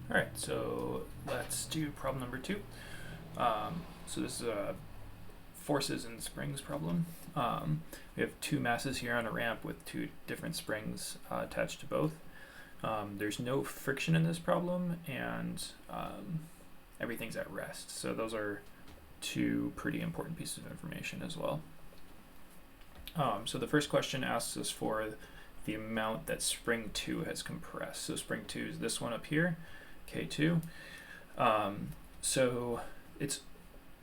All right, so let's do problem number 2. So this is a forces and springs problem. We have two masses here on a ramp with two different springs attached to both. There's no friction in this problem, and everything's at rest. So those are two pretty important pieces of information as well. So the first question asks us for the amount that spring 2 has compressed. So spring 2 is this one up here, K2. So it's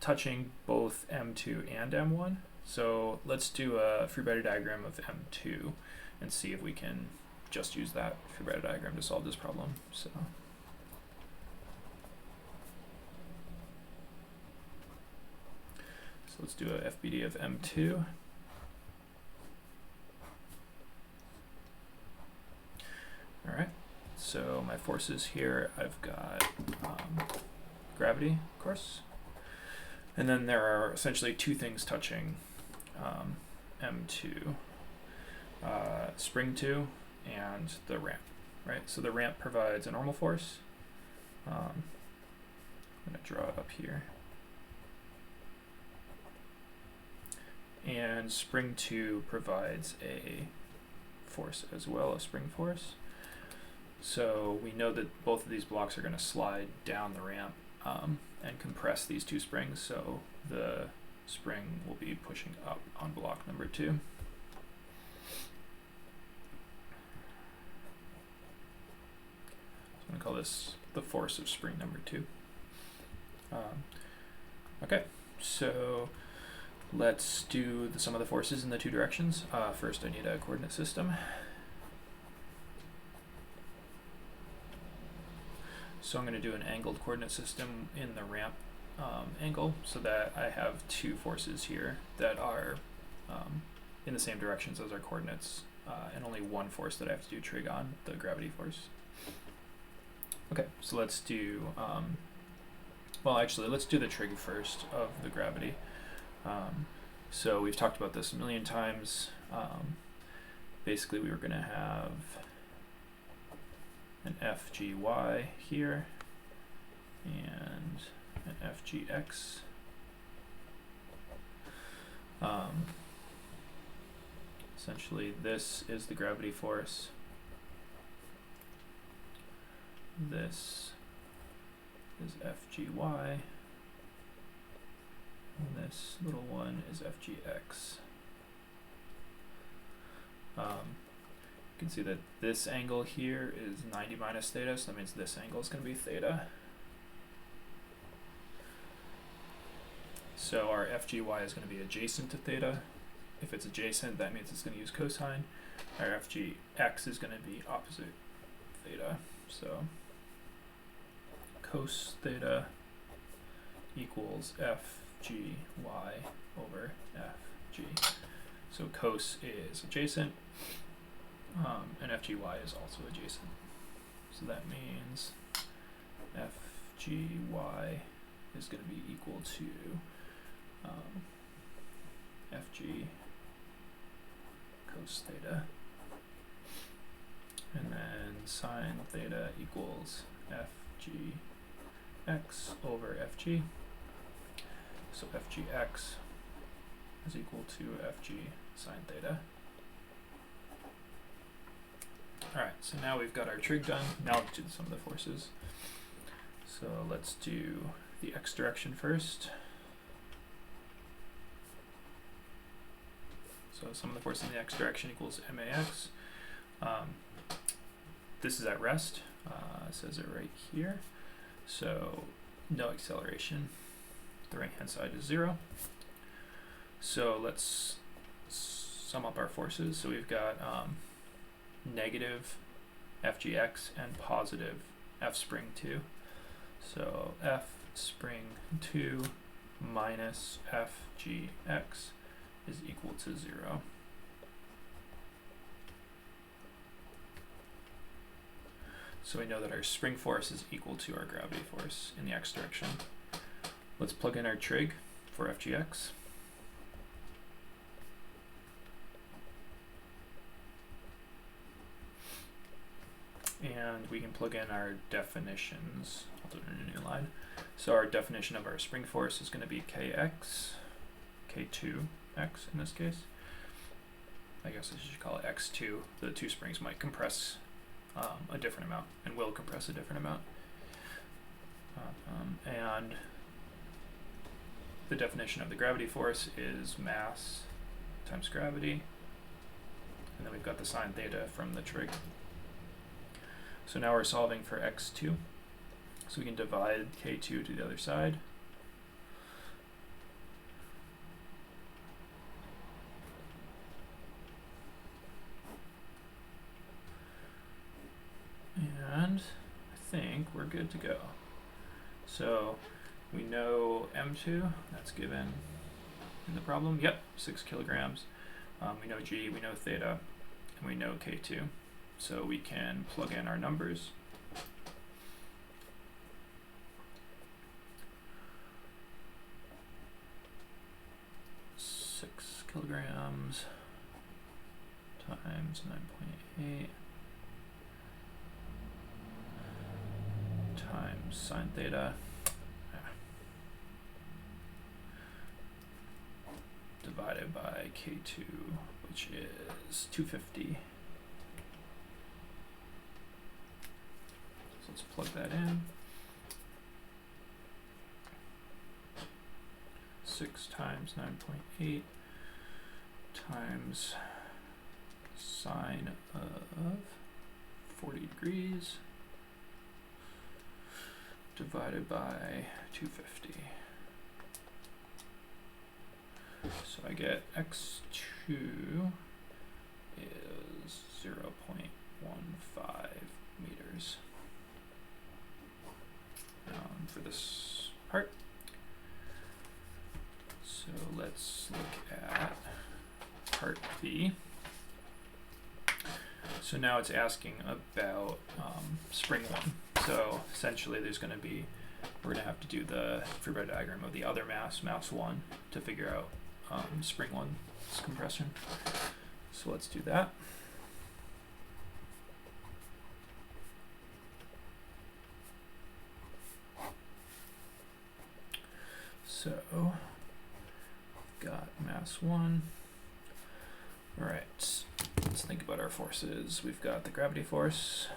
touching both M2 and M1. So let's do a free body diagram of M2 and see if we can just use that free body diagram to solve this problem. So let's do a FBD of M2. All right, so my forces here, I've got gravity, of course. And then there are essentially two things touching M2, spring 2 and the ramp, right? So the ramp provides a normal force. I'm going to draw it up here. And spring 2 provides a force as well, a spring force. So we know that both of these blocks are going to slide down the ramp and compress these two springs, so the spring will be pushing up on block number 2. So I'm going to call this the force of spring number 2. Okay, so let's do the sum of the forces in the two directions. First I need a coordinate system. So I'm going to do an angled coordinate system in the ramp angle so that I have two forces here that are in the same directions as our coordinates, and only one force that I have to do trig on, the gravity force. Okay, so let's do, well actually let's do the trig first of the gravity. So we've talked about this a million times. Basically we were going to have an FGY here and an FGX. Essentially this is the gravity force. This is FGY. And this little one is FGX. You can see that this angle here is 90 minus theta, so that means this angle is going to be theta. So our FGY is going to be adjacent to theta. If it's adjacent, that means it's going to use cosine. Our FGX is going to be opposite theta. So cos theta equals FGY over FG. So cos is adjacent. And FGY is also adjacent. So that means FGY is going to be equal to FG cos theta. And then sine theta equals FGX over FG. So FGX is equal to FG sine theta. Alright, so now we've got our trig done. Now let's do some of the forces. So let's do the x direction first. So sum of the force in the x direction equals MAX. This is at rest. It says it right here. So no acceleration. The right hand side is 0. So let's sum up our forces. So we've got negative FGX and positive F spring 2. So F spring 2 minus FGX is equal to 0. So we know that our spring force is equal to our gravity force in the x direction. Let's plug in our trig for FGX. and we can plug in our definitions. I'll do it in a new line. So our definition of our spring force is going to be Kx, K2x in this case. I guess I should call it x2. The two springs might compress a different amount and will compress a different amount. And the definition of the gravity force is mass times gravity. And then we've got the sine theta from the trig. So now we're solving for x2. So we can divide K2 to the other side. And I think we're good to go. So we know M2, that's given in the problem. Yep, 6 kilograms. We know G, we know theta, and we know K2. So we can plug in our numbers. Kilograms times 9.8 times sine theta divided by K2, which is 250. So let's plug that in. 6 times 9.8 times sine of 40 degrees divided by 250. So I get x2 is 0.15 meters for this part. So let's look at part B. So now it's asking about spring 1. So essentially we're going to have to do the free body diagram of the other mass 1, to figure out spring 1's compression. So let's do that. So got mass 1. All right, let's think about our forces. We've got the gravity force,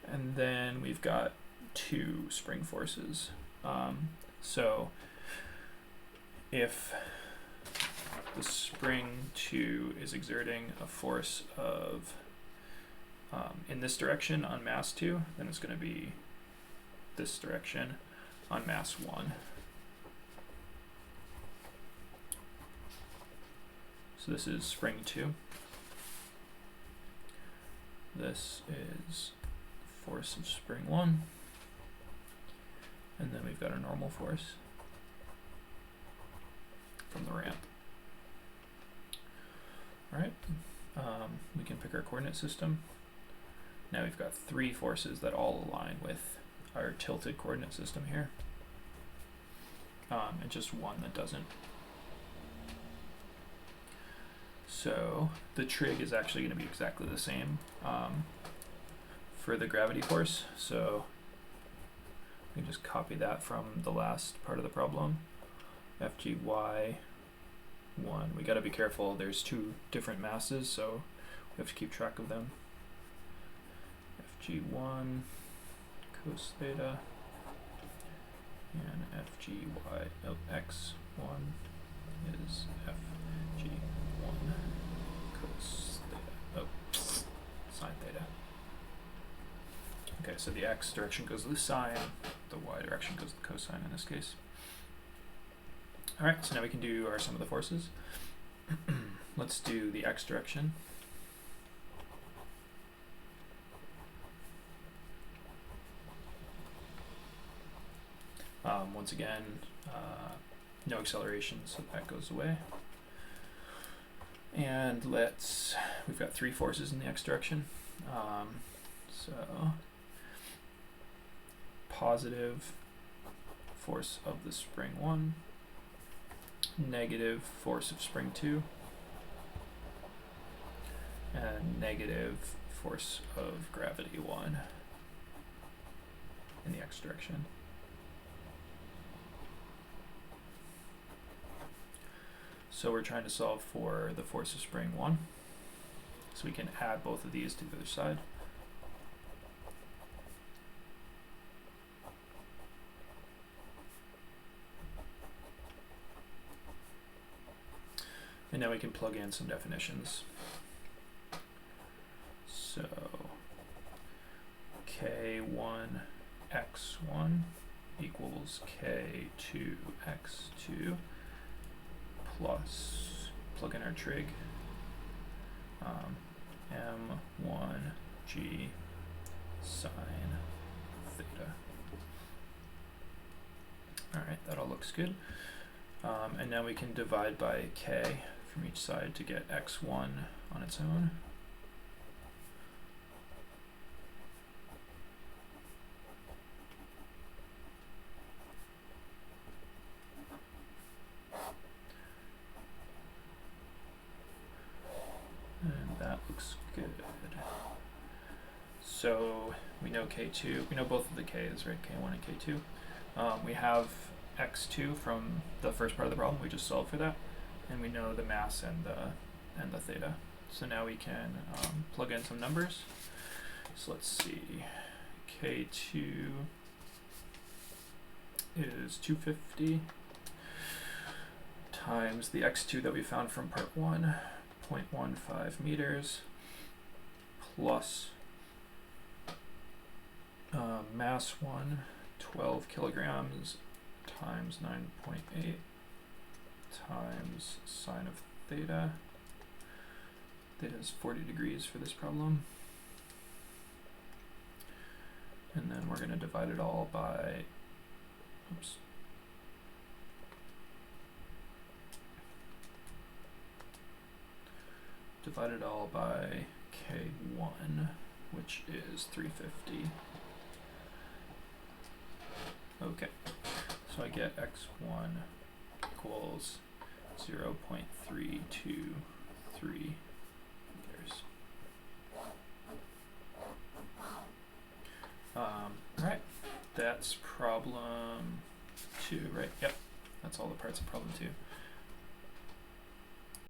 and then we've got 2 spring forces. So if the spring 2 is exerting a force of in this direction on mass 2, then it's going to be this direction on mass 1. So this is spring 2. This is force of spring 1. And then we've got a normal force from the ramp. Alright, we can pick our coordinate system. Now we've got 3 forces that all align with our tilted coordinate system here. And just 1 that doesn't. So the trig is actually going to be exactly the same for the gravity force. So we can just copy that from the last part of the problem. FGY1. We got to be careful. There's 2 different masses, so we have to keep track of them. FG1 cos theta and FGY of x1 is FG1 cos theta, sine theta. Okay, so the x direction goes to the sine, the y direction goes to the cosine in this case. Alright, so now we can do our sum of the forces. Let's do the x direction. Once again, no acceleration, so that goes away. And we've got 3 forces in the x direction. So positive force of the spring 1, negative force of spring 2, and negative force of gravity 1 in the x direction. So we're trying to solve for the force of spring 1. So we can add both of these to the other side. And now we can plug in some definitions. So K1 x1 equals K2 x2 plus, plug in our trig, M1 G sine theta. Alright, that all looks good. And now we can divide by K from each side to get x1 on its own. And that looks good. So we know K2, we know both of the K's, right? K1 and K2. We have x2 from the first part of the problem, we just solved for that. And we know the mass and the theta. So now we can plug in some numbers. So let's see, K2 is 250 times the x2 that we found from part 1, 0.15 meters, plus mass 1, 12 kilograms times 9.8 times sine of theta. Theta is 40 degrees for this problem. And then we're going to divide it all by, oops. Divide it all by K1, which is 350. Okay, so I get x1 equals 0.323 meters. Right, that's problem 2, right? Yep, that's all the parts of problem 2.